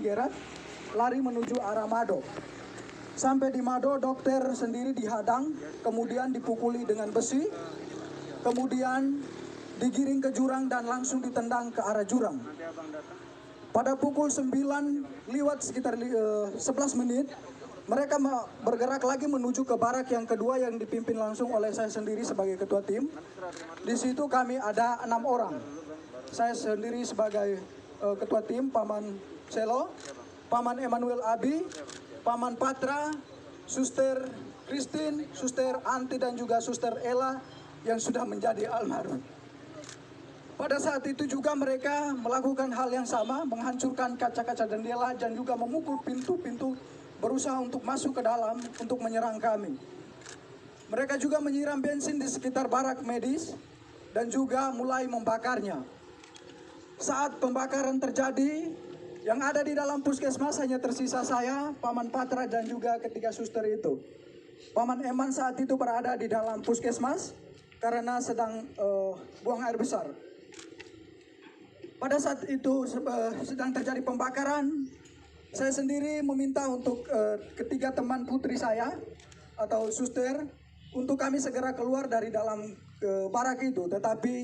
Gerat lari menuju arah Mado. Sampai di Mado, dokter sendiri dihadang, kemudian dipukuli dengan besi, kemudian digiring ke jurang dan langsung ditendang ke arah jurang. Pada pukul 9 lewat sekitar 11 menit, mereka bergerak lagi menuju ke barak yang kedua yang dipimpin langsung oleh saya sendiri sebagai ketua tim. Di situ kami ada 6 orang. Saya sendiri sebagai ketua tim, Paman Selo, Paman Emmanuel Abi, Paman Patra, Suster Christine, Suster Anti dan juga Suster Ella yang sudah menjadi almarhum. Pada saat itu juga mereka melakukan hal yang sama, menghancurkan kaca-kaca jendela dan juga memukul pintu-pintu, berusaha untuk masuk ke dalam untuk menyerang kami. Mereka juga menyiram bensin di sekitar barak medis dan juga mulai membakarnya. Saat pembakaran terjadi, yang ada di dalam puskesmas hanya tersisa saya, Paman Patra dan juga ketiga suster itu. Paman Eman saat itu berada di dalam puskesmas karena sedang buang air besar. Pada saat itu sedang terjadi pembakaran, saya sendiri meminta untuk ketiga teman putri saya atau suster untuk kami segera keluar dari dalam barak itu. Tetapi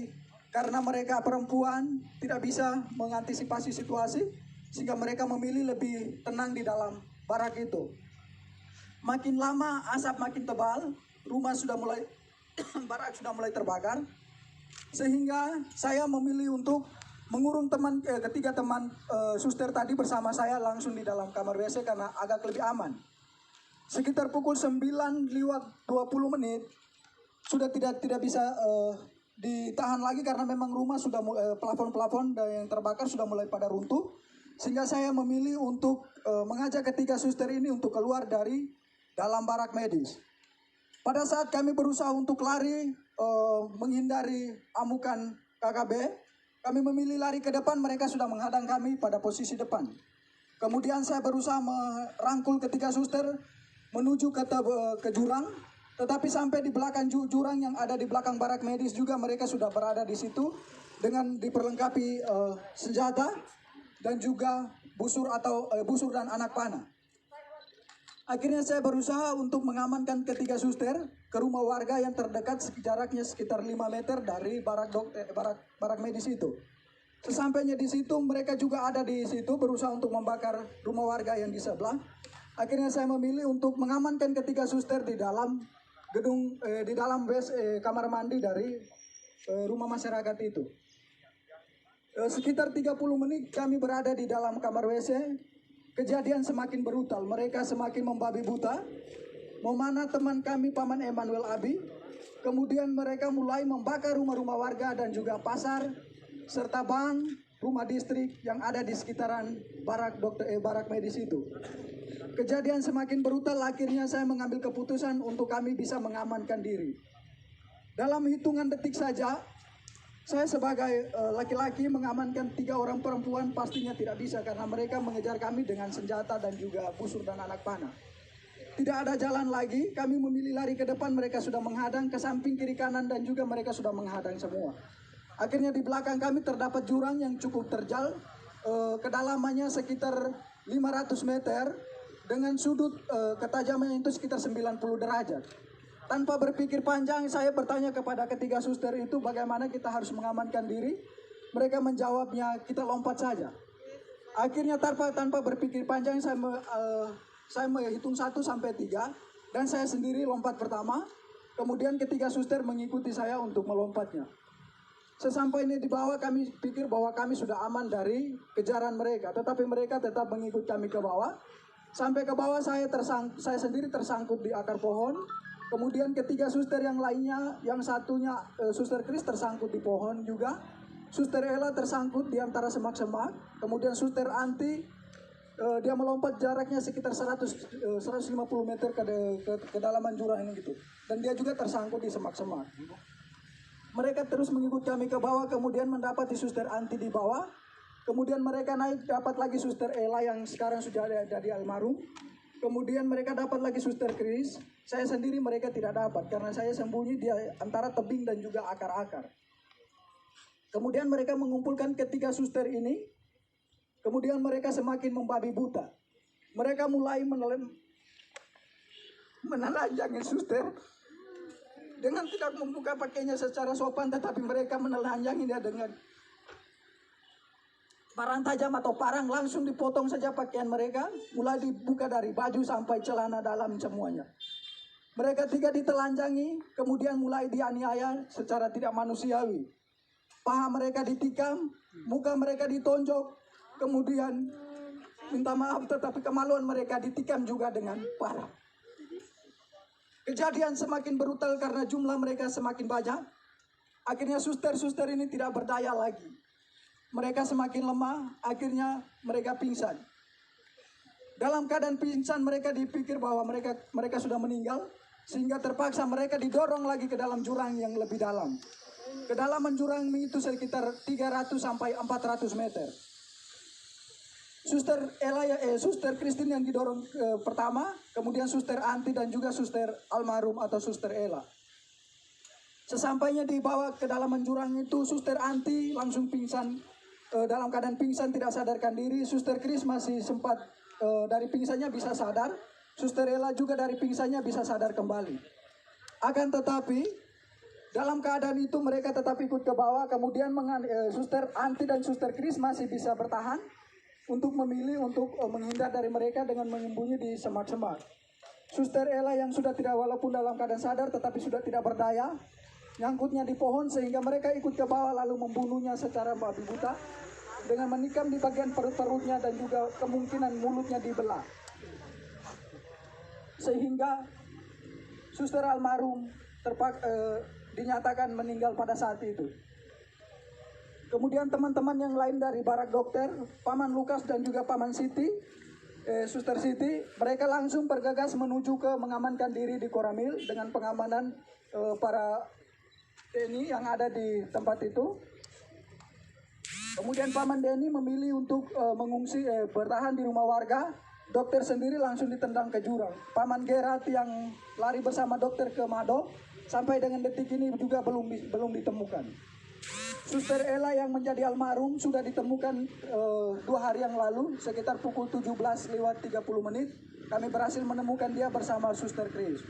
karena mereka perempuan tidak bisa mengantisipasi situasi, sehingga mereka memilih lebih tenang di dalam barak itu. Makin lama asap makin tebal, rumah sudah mulai barak sudah mulai terbakar, sehingga saya memilih untuk mengurung ketiga teman suster tadi bersama saya langsung di dalam kamar WC karena agak lebih aman. Sekitar pukul 9 lewat 20 menit sudah tidak bisa ditahan lagi karena memang rumah sudah plafon-plafon yang terbakar sudah mulai pada runtuh, sehingga saya memilih untuk mengajak ketiga suster ini untuk keluar dari dalam barak medis. Pada saat kami berusaha untuk lari menghindari amukan KKB, kami memilih lari ke depan, mereka sudah menghadang kami pada posisi depan. Kemudian saya berusaha merangkul ketiga suster menuju ke jurang, tetapi sampai di belakang jurang yang ada di belakang barak medis juga mereka sudah berada di situ dengan diperlengkapi senjata dan juga busur dan anak panah. Akhirnya saya berusaha untuk mengamankan ketiga suster ke rumah warga yang terdekat jaraknya sekitar 5 meter dari barak medis itu. Sesampainya di situ mereka juga ada di situ berusaha untuk membakar rumah warga yang di sebelah. Akhirnya saya memilih untuk mengamankan ketiga suster di dalam gedung di dalam kamar mandi dari rumah masyarakat itu. Sekitar 30 menit kami berada di dalam kamar WC. Kejadian semakin brutal, mereka semakin membabi buta, memanah teman kami Paman Emmanuel Abi. Kemudian mereka mulai membakar rumah-rumah warga dan juga pasar, serta bank, rumah distrik yang ada di sekitaran barak medis itu. Kejadian semakin brutal, akhirnya saya mengambil keputusan untuk kami bisa mengamankan diri. Dalam hitungan detik saja, saya sebagai laki-laki mengamankan 3 orang perempuan pastinya tidak bisa karena mereka mengejar kami dengan senjata dan juga busur dan anak panah. Tidak ada jalan lagi, kami memilih lari ke depan, mereka sudah menghadang ke samping kiri kanan dan juga mereka sudah menghadang semua. Akhirnya di belakang kami terdapat jurang yang cukup terjal, kedalamannya sekitar 500 meter dengan sudut ketajamannya itu sekitar 90 derajat. Tanpa berpikir panjang, saya bertanya kepada ketiga suster itu bagaimana kita harus mengamankan diri. Mereka menjawabnya, kita lompat saja. Akhirnya tanpa berpikir panjang, saya menghitung 1 sampai 3 dan saya sendiri lompat pertama. Kemudian ketiga suster mengikuti saya untuk melompatnya. Sesampainya di bawah kami pikir bahwa kami sudah aman dari kejaran mereka, tetapi mereka tetap mengikuti kami ke bawah. Sampai ke bawah saya sendiri tersangkut di akar pohon. Kemudian ketiga suster yang lainnya, yang satunya Suster Chris tersangkut di pohon juga. Suster Ella tersangkut di antara semak-semak. Kemudian Suster Anti, dia melompat jaraknya sekitar 150 meter ke kedalaman jurang ini gitu. Dan dia juga tersangkut di semak-semak. Mereka terus mengikuti kami ke bawah, kemudian mendapati Suster Anti di bawah. Kemudian mereka naik, dapat lagi Suster Ella yang sekarang sudah ada di almarhum. Kemudian mereka dapat lagi Suster Chris. Saya sendiri mereka tidak dapat karena saya sembunyi di antara tebing dan juga akar-akar. Kemudian mereka mengumpulkan ketiga suster ini. Kemudian mereka semakin membabi buta. Mereka mulai menelanjangi suster dengan tidak membuka pakainya secara sopan, tetapi mereka menelanjangi dia dengan parang tajam atau parang, langsung dipotong saja pakaian mereka, mulai dibuka dari baju sampai celana dalam semuanya. Mereka tiga ditelanjangi, kemudian mulai dianiaya secara tidak manusiawi. Paha mereka ditikam, muka mereka ditonjok, kemudian minta maaf tetapi kemaluan mereka ditikam juga dengan parah. Kejadian semakin brutal karena jumlah mereka semakin banyak. Akhirnya suster-suster ini tidak berdaya lagi. Mereka semakin lemah, akhirnya mereka pingsan. Dalam keadaan pingsan mereka dipikir bahwa mereka sudah meninggal, sehingga terpaksa mereka didorong lagi ke dalam jurang yang lebih dalam. Kedalaman jurang itu sekitar 300 sampai 400 meter. Suster Christine yang didorong pertama, kemudian Suster Anti dan juga Suster almarhum atau Suster Ella. Sesampainya dibawa ke dalam jurang itu, Suster Anti langsung pingsan, dalam keadaan pingsan tidak sadarkan diri. Suster Chris masih sempat dari pingsannya bisa sadar. Suster Ella juga dari pingsannya bisa sadar kembali. Akan tetapi dalam keadaan itu mereka tetap ikut ke bawah. Kemudian Suster Anti dan Suster Chris masih bisa bertahan untuk memilih untuk menghindar dari mereka dengan menyembunyi di semak-semak. Suster Ella yang sudah tidak, walaupun dalam keadaan sadar tetapi sudah tidak berdaya, nyangkutnya di pohon sehingga mereka ikut ke bawah lalu membunuhnya secara babi buta dengan menikam di bagian perutnya dan juga kemungkinan mulutnya dibelah. Sehingga Suster almarhum dinyatakan meninggal pada saat itu. Kemudian teman-teman yang lain dari barak dokter, Paman Lukas dan juga Paman Siti, Suster Siti, mereka langsung bergegas menuju ke mengamankan diri di Koramil dengan pengamanan para TNI yang ada di tempat itu. Kemudian Paman Denny memilih untuk mengungsi, bertahan di rumah warga. Dokter sendiri langsung ditendang ke jurang. Paman Gerard yang lari bersama dokter ke Mado, sampai dengan detik ini juga belum ditemukan. Suster Ella yang menjadi almarhum sudah ditemukan 2 hari yang lalu, sekitar pukul 17:30 kami berhasil menemukan dia bersama Suster Chris.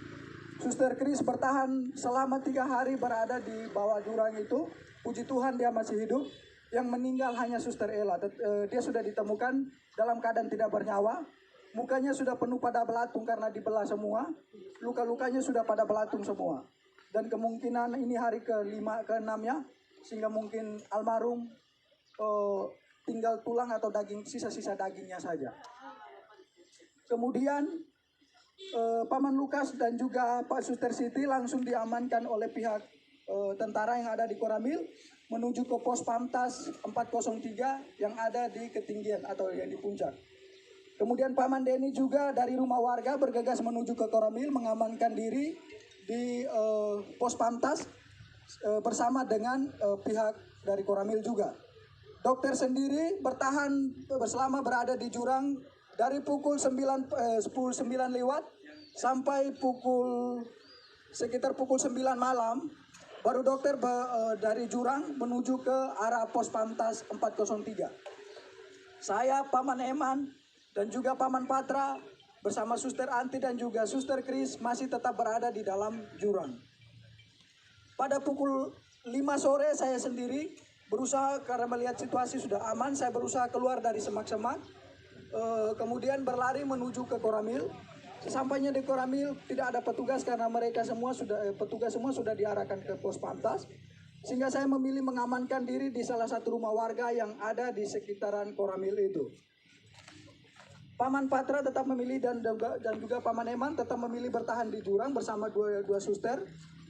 Suster Chris bertahan selama 3 hari berada di bawah jurang itu. Puji Tuhan dia masih hidup. Yang meninggal hanya Suster Ella. Dia sudah ditemukan dalam keadaan tidak bernyawa. Mukanya sudah penuh pada belatung karena dibelah semua. Luka-lukanya sudah pada belatung semua. Dan kemungkinan ini hari ke-5 ke-6-nya, sehingga mungkin almarhum tinggal tulang atau daging, sisa-sisa dagingnya saja. Kemudian Paman Lukas dan juga Pak Suster Siti langsung diamankan oleh pihak tentara yang ada di Koramil menuju ke pos Pamtas 403 yang ada di ketinggian atau yang di puncak. Kemudian Paman Denny juga dari rumah warga bergegas menuju ke Koramil mengamankan diri di pos Pamtas bersama dengan pihak dari Koramil juga. Dokter sendiri bertahan selama berada di jurang dari pukul 9 lewat sampai sekitar pukul 9 malam. Baru dokter dari jurang menuju ke arah pos Pamtas 403. Saya, Paman Eman dan juga Paman Patra bersama Suster Anti dan juga Suster Chris masih tetap berada di dalam jurang. Pada pukul 5 sore saya sendiri berusaha, karena melihat situasi sudah aman, saya berusaha keluar dari semak-semak. Kemudian berlari menuju ke Koramil. Sesampainya di Koramil tidak ada petugas karena petugas semua sudah diarahkan ke pos Pamtas. Sehingga saya memilih mengamankan diri di salah satu rumah warga yang ada di sekitaran Koramil itu. Paman Patra tetap memilih dan juga Paman Eman tetap memilih bertahan di jurang bersama dua suster.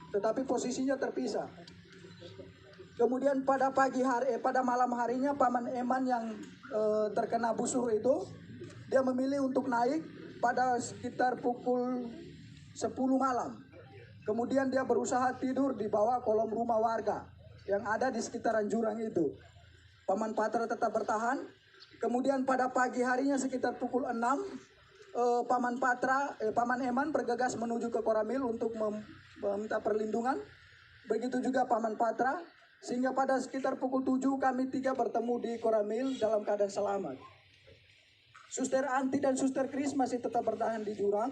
Tetapi posisinya terpisah. Kemudian pada malam harinya Paman Eman yang terkena busur itu, dia memilih untuk naik pada sekitar pukul 10 malam. Kemudian dia berusaha tidur di bawah kolom rumah warga yang ada di sekitaran jurang itu. Paman Patra tetap bertahan. Kemudian pada pagi harinya sekitar pukul 6, Paman Eman bergegas menuju ke Koramil untuk meminta perlindungan. Begitu juga Paman Patra. Sehingga pada sekitar pukul 7 kami 3 bertemu di Koramil dalam keadaan selamat. Suster Anti dan Suster Kris masih tetap bertahan di jurang.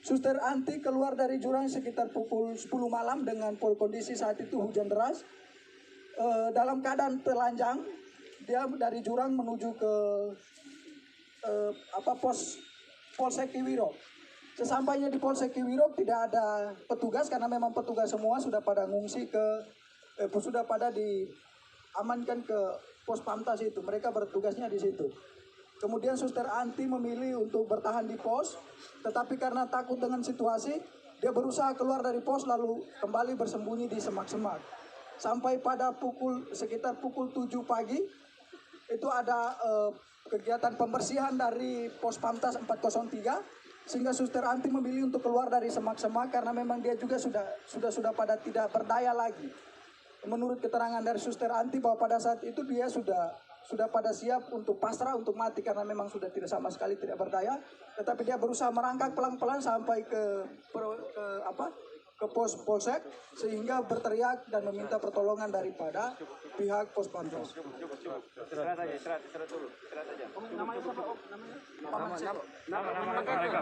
Suster Anti keluar dari jurang sekitar pukul 10 malam dengan kondisi saat itu hujan deras. Dalam keadaan telanjang, dia dari jurang menuju ke Polsek Kiwirok. Sesampainya di Polsek Kiwirok tidak ada petugas karena memang petugas semua sudah pada ngungsi sudah pada diamankan ke pos Pamtas itu. Mereka bertugasnya di situ. Kemudian Suster Anti memilih untuk bertahan di pos, tetapi karena takut dengan situasi, dia berusaha keluar dari pos lalu kembali bersembunyi di semak-semak. Sampai pada sekitar pukul 7 pagi, itu ada kegiatan pembersihan dari pos Pamtas 403, sehingga Suster Anti memilih untuk keluar dari semak-semak karena memang dia juga sudah pada tidak berdaya lagi. Menurut keterangan dari Suster Anti bahwa pada saat itu dia sudah pada siap untuk pasrah, untuk mati karena memang sudah sama sekali tidak berdaya, tetapi dia berusaha merangkak pelan-pelan sampai ke pos polsek sehingga berteriak dan meminta pertolongan daripada pihak pos Pamtas. Istirahat dulu. Istirahat aja. Namanya siapa? Namanya?